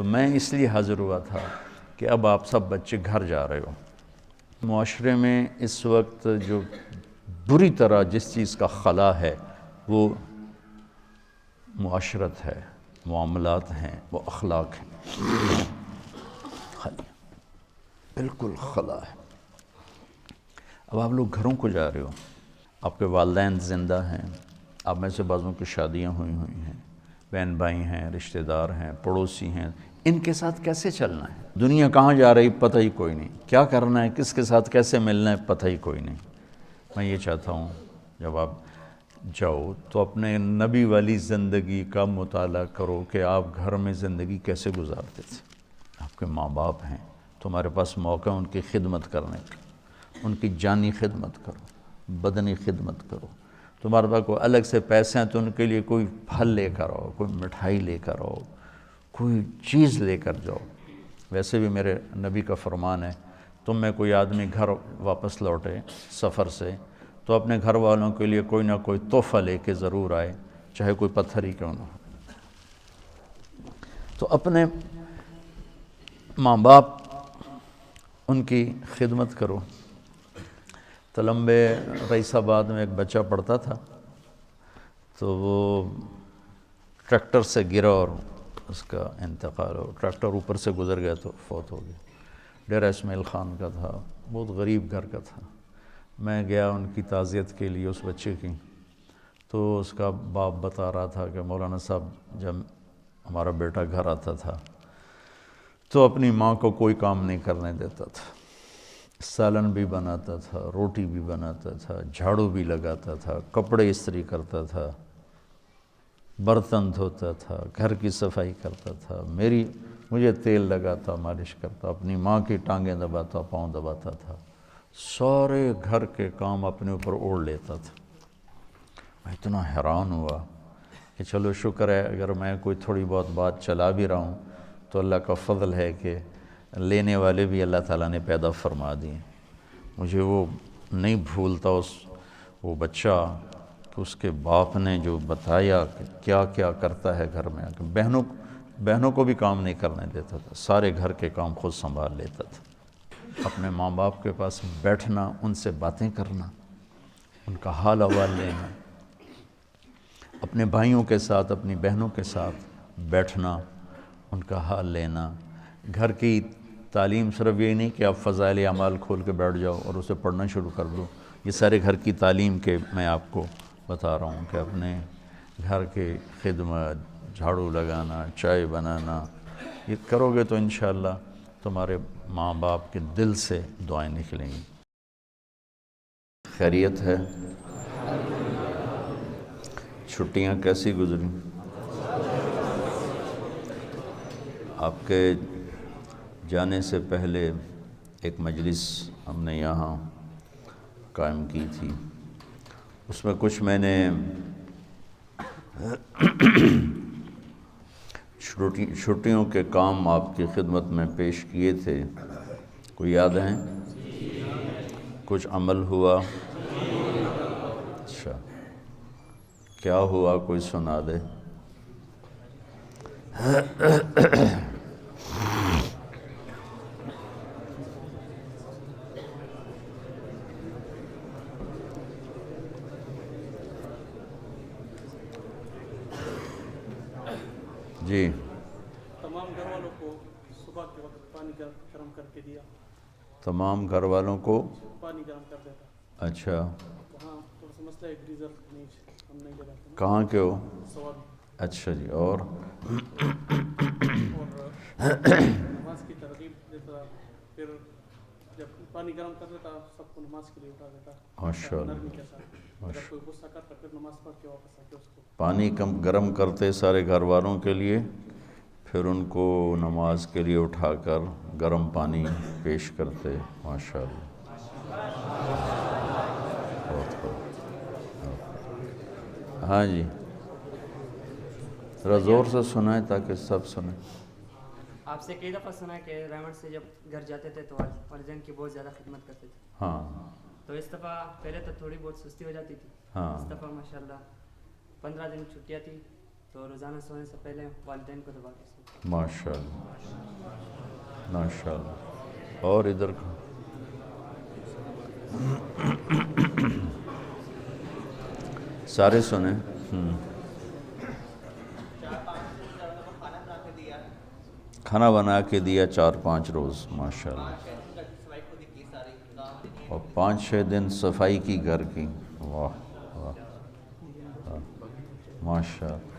میں اس لیے حاضر ہوا تھا کہ اب آپ سب بچے گھر جا رہے ہو. معاشرے میں اس وقت جو بری طرح جس چیز کا خلا ہے وہ معاشرت ہے، معاملات ہیں، وہ اخلاق ہیں. خالی بالکل خلا ہے. اب آپ لوگ گھروں کو جا رہے ہو، آپ کے والدین زندہ ہیں، آپ میں سے بعضوں کی شادیاں ہوئی ہیں، بہن بھائی ہیں، رشتہ دار ہیں، پڑوسی ہیں. ان کے ساتھ کیسے چلنا ہے؟ دنیا کہاں جا رہی پتہ ہی کوئی نہیں، کیا کرنا ہے، کس کے ساتھ کیسے ملنا ہے پتہ ہی کوئی نہیں. میں یہ چاہتا ہوں جب آپ جاؤ تو اپنے نبی والی زندگی کا مطالعہ کرو کہ آپ گھر میں زندگی کیسے گزارتے تھے. آپ کے ماں باپ ہیں، تمہارے پاس موقع ان کی خدمت کرنے کا، ان کی جانی خدمت کرو، بدنی خدمت کرو. تمہارے پاس کوئی الگ سے پیسے ہیں تو ان کے لیے کوئی پھل لے کر آؤ، کوئی مٹھائی لے کر آؤ، کوئی چیز لے کر جاؤ. ویسے بھی میرے نبی کا فرمان ہے، تم میں کوئی آدمی گھر واپس لوٹے سفر سے تو اپنے گھر والوں کے لیے کوئی نہ کوئی تحفہ لے کے ضرور آئے، چاہے کوئی پتھر ہی کیوں نہ ہو. تو اپنے ماں باپ ان کی خدمت کرو. تلمبے رئیس آباد میں ایک بچہ پڑھتا تھا، تو وہ ٹریکٹر سے گرا اور اس کا انتقال ہو. ٹریکٹر اوپر سے گزر گیا تو فوت ہو گیا. ڈیرہ اسماعیل خان کا تھا، بہت غریب گھر کا تھا. میں گیا ان کی تعزیت کے لیے اس بچے کی، تو اس کا باپ بتا رہا تھا کہ مولانا صاحب جب ہمارا بیٹا گھر آتا تھا تو اپنی ماں کو کوئی کام نہیں کرنے دیتا تھا. سالن بھی بناتا تھا، روٹی بھی بناتا تھا، جھاڑو بھی لگاتا تھا، کپڑے استری کرتا تھا، برتن دھوتا تھا، گھر کی صفائی کرتا تھا، مجھے تیل لگاتا، مالش کرتا، اپنی ماں کی ٹانگیں دباتا، پاؤں دباتا تھا. سارے گھر کے کام اپنے اوپر اوڑھ لیتا تھا. میں اتنا حیران ہوا کہ چلو شکر ہے اگر میں کوئی تھوڑی بہت بات چلا بھی رہا ہوں تو اللہ کا فضل ہے کہ لینے والے بھی اللہ تعالیٰ نے پیدا فرما دیے. مجھے وہ نہیں بھولتا وہ بچہ کہ اس کے باپ نے جو بتایا کہ کیا کیا کرتا ہے گھر میں. بہنوں کو بھی کام نہیں کرنے دیتا تھا، سارے گھر کے کام خود سنبھال لیتا تھا. اپنے ماں باپ کے پاس بیٹھنا، ان سے باتیں کرنا، ان کا حال احوال لینا، اپنے بھائیوں کے ساتھ، اپنی بہنوں کے ساتھ بیٹھنا، ان کا حال لینا. گھر کی تعلیم صرف یہ نہیں کہ آپ فضائل اعمال کھول کے بیٹھ جاؤ اور اسے پڑھنا شروع کر دو. یہ سارے گھر کی تعلیم کے میں آپ کو بتا رہا ہوں کہ اپنے گھر کے خدمت، جھاڑو لگانا، چائے بنانا، یہ کرو گے تو انشاءاللہ تمہارے ماں باپ کے دل سے دعائیں نکلیں گی. خیریت ہے؟ چھٹیاں کیسی گزری؟ آپ کے جانے سے پہلے ایک مجلس ہم نے یہاں قائم کی تھی. اس میں کچھ میں نے چھٹیوں کے کام آپ کی خدمت میں پیش کیے تھے. کوئی یاد ہیں؟ کچھ عمل ہوا؟ اچھا، کیا ہوا کوئی سنا دے. جی. تمام گھر والوں کو صبح کے وقت پانی گرم کر کے دیا. تمام گھر والوں کو پانی گرم کر دیتا. اچھا. ہاں، تھوڑا سا مسئلہ ہے، گریزر ہم نہیں لے جاتے. کہاں کے ہو؟ سوابی. اچھا جی. اور نماز کی ترغیب دیتا. پھر جب پانی گرم کر دیتا سب کو نماز کے لیے اٹھا دیتا. ماشاء اللہ. نرمی کے ساتھ. اگر کوئی غصہ کرتا پھر نماز پڑھ کے واپس آ کے اس کو پانی گرم کرتے سارے گھر والوں کے لیے، پھر ان کو نماز کے لیے اٹھا کر گرم پانی پیش کرتے. ماشاء اللہ. بہت خوب. ہاں جی، ذرا زور سے سنائیں تاکہ سب سنیں. آپ سے کئی دفعہ سنا ہے کہ ریمنڈ سے جب گھر جاتے تھے تو والدین کی بہت زیادہ خدمت کرتے تھے. ہاں. تو اس دفعہ پہلے تو تھوڑی بہت سستی ہو جاتی تھی. ہاں. اس دفعہ ماشاءاللہ 15 دن چھٹیاں تھی تو روزانہ سونے سے پہلے والدین کو دبا کے سوتے ماشاء اللہ ماشاء اللہ. اور ادھر کا سارے سنیں. کھانا بنا کے دیا 4-5 روز ماشاء اللہ. اور 5-6 دن صفائی کی گھر کی. واہ واہ ماشاء اللہ.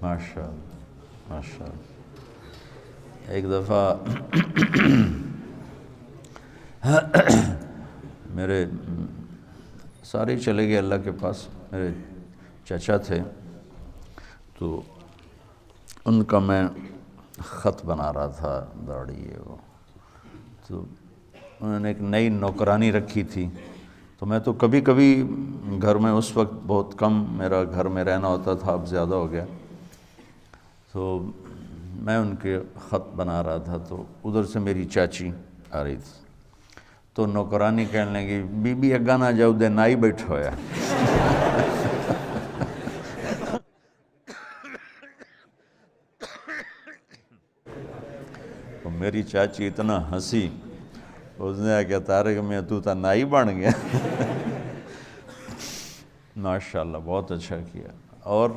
ماشاء اللہ ماشاء اللہ. ایک دفعہ میرے سارے چلے گئے اللہ کے پاس. میرے چچا تھے تو ان کا میں خط بنا رہا تھا داڑھی یہ وہ. تو انہوں نے ایک نئی نوکرانی رکھی تھی. تو میں تو کبھی کبھی گھر میں اس وقت بہت کم میرا گھر میں رہنا ہوتا تھا، اب زیادہ ہو گیا. تو میں ان کے خط بنا رہا تھا تو ادھر سے میری چاچی آ رہی تھی. تو نوکرانی کہنے لگی بی بی اگا نہ جاؤ دے نائی بیٹھا ہویا. تو میری چاچی اتنا ہنسی، اس نے کہا طارق میں تو تا نائی بن گیا. ماشاءاللہ بہت اچھا کیا. اور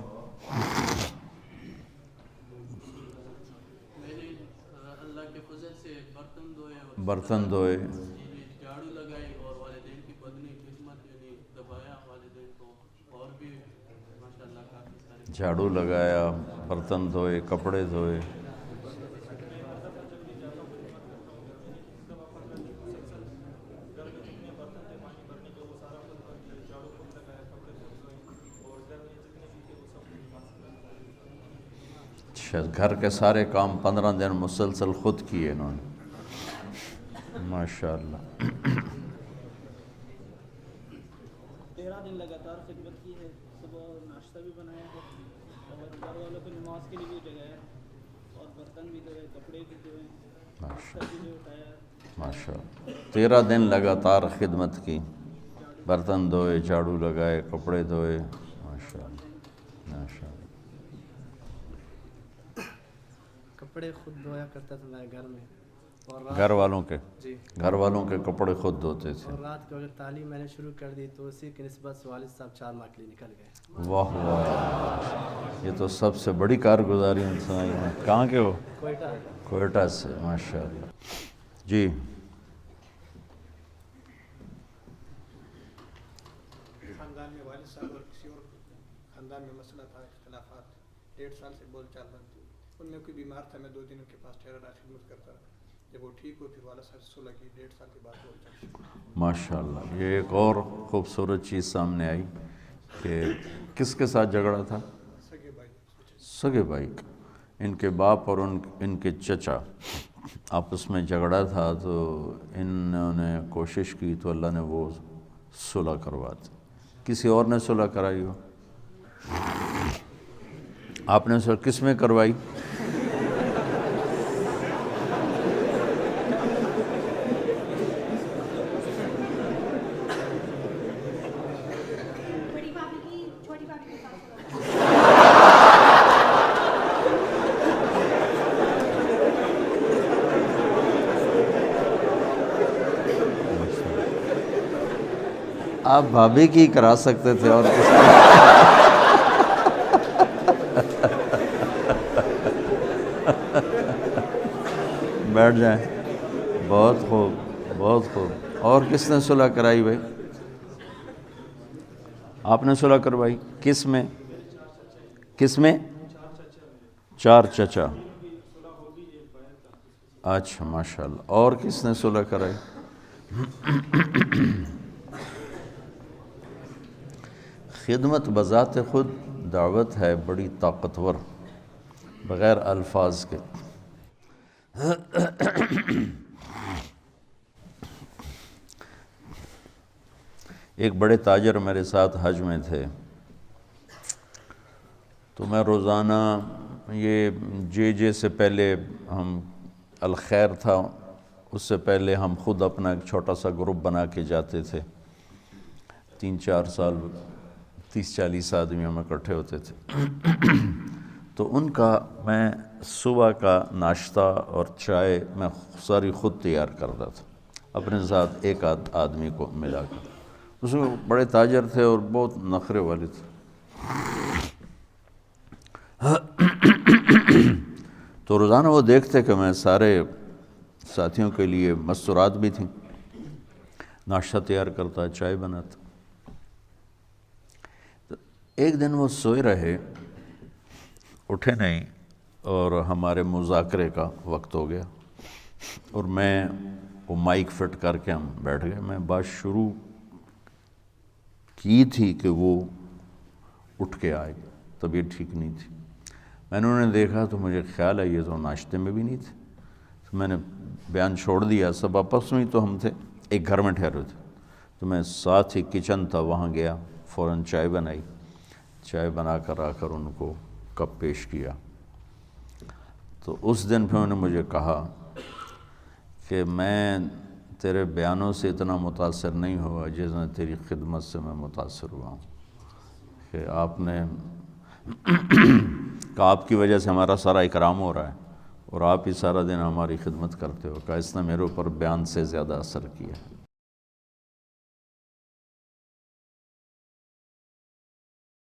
برتن دھوئے، جھاڑو لگائی اور والدین کی بدنی خدمت یعنی دبایا والدین کو، اور بھی ماشاءاللہ کافی سارے جھاڑو لگایا، برتن دھوئے، کپڑے دھوئے. اچھا، گھر کے سارے کام 15 دن مسلسل خود کیے انہوں نے. ماشاءاللہ. 13 دن لگاتار خدمت کی ہے. صبح ناشتہ بھی بنایا ہے اور گھر والوں کو نماز کے لیے بھی جگایا اور برتن بھی دھوئے، کپڑے بھی دھوئے، ناشتہ بھی اٹھایا. ماشاءاللہ 13 دن لگاتار خدمت کی، برتن دھوئے، جھاڑو لگائے، کپڑے دھوئے. ماشاءاللہ ماشاءاللہ. کپڑے خود دھویا کرتا تھا میں گھر میں، اور گھر والوں کے جی گھر والوں کے کپڑے خود دھوتے تھے. اور رات کو اگر تعلیم میں نے شروع کر دی تو اسی کی نسبت سے والد صاحب 4 ماہ کے لیے نکل گئے. واہ واہ، یہ تو سب سے بڑی کارگزاری انسان ہے. کہاں کے ہو؟ کوئٹہ. کوئٹہ سے. ماشاءاللہ. جی خاندان میں والد صاحب اور کسی اور خاندان میں مسئلہ تھا، اختلافات 1.5 سال سے بول چال رہا تھی. ان میں کوئی بیمار تھا، میں 2 دن ان کے پاس ٹھہرا رہا، خدمت کرتا رہا. جب وہ ٹھیک ہو پھر والد صاحب سے صلح کی. 1.5 سال کے بعد بول چال. ماشاءاللہ. یہ ایک اور خوبصورت چیز سامنے آئی کہ کس کے ساتھ جھگڑا تھا؟ سگے بھائی. سگے بھائی. ان کے باپ اور ان کے چچا آپس میں جھگڑا تھا، تو انہوں نے کوشش کی تو اللہ نے وہ صلح کروا دی. کسی اور نے صلح کرائی ہو؟ آپ نے صلح کس میں کروائی؟ بڑی بھابھی کی چھوٹی بھابھی کے ساتھ. آپ بھابھی کی کرا سکتے تھے اور کس بیٹھ جائیں. بہت خوب بہت خوب. اور کس نے صلح کرائی بھائی؟ آپ نے صلح کروائی. کس میں؟ 4 چچا. اچھا ماشاءاللہ. اور کس نے صلح کرائی؟ خدمت بذات خود دعوت ہے بڑی طاقتور، بغیر الفاظ کے. ایک بڑے تاجر میرے ساتھ حج میں تھے، تو میں روزانہ یہ جے سے پہلے ہم الخیر تھا، اس سے پہلے ہم خود اپنا ایک چھوٹا سا گروپ بنا کے جاتے تھے، 3-4 سال 30-40 آدمی ہم اکٹھے ہوتے تھے۔ تو ان کا میں صبح کا ناشتہ اور چائے میں ساری خود تیار کرتا تھا، اپنے ساتھ ایک آدمی کو ملا کر۔ اس میں بڑے تاجر تھے اور بہت نخرے والے تھے۔ تو روزانہ وہ دیکھتے کہ میں سارے ساتھیوں کے لیے مستورات بھی تھیں، ناشتہ تیار کرتا، چائے بناتا۔ تو ایک دن وہ سوئے رہے، اٹھے نہیں، اور ہمارے مذاکرے کا وقت ہو گیا، اور میں وہ مائک فٹ کر کے ہم بیٹھ گئے۔ میں بات شروع کی تھی کہ وہ اٹھ کے آئے، طبیعت ٹھیک نہیں تھی۔ میں نے انہیں دیکھا تو مجھے خیال ہے یہ تو ناشتے میں بھی نہیں تھے، تو میں نے بیان چھوڑ دیا، سب آپس میں ہی تو ہم تھے، ایک گھر میں ٹھہرے تھے، تو میں ساتھ ہی کچن تھا وہاں گیا، فوراً چائے بنائی، چائے بنا کر آ کر ان کو کپ پیش کیا۔ تو اس دن پھر انہوں نے مجھے کہا کہ میں تیرے بیانوں سے اتنا متاثر نہیں ہوا جتنا تیری خدمت سے میں متاثر ہوا ہوں، کہ آپ نے کہ آپ کی وجہ سے ہمارا سارا اکرام ہو رہا ہے، اور آپ ہی سارا دن ہماری خدمت کرتے ہو، کہ اس نے میرے اوپر بیان سے زیادہ اثر کیا ہے۔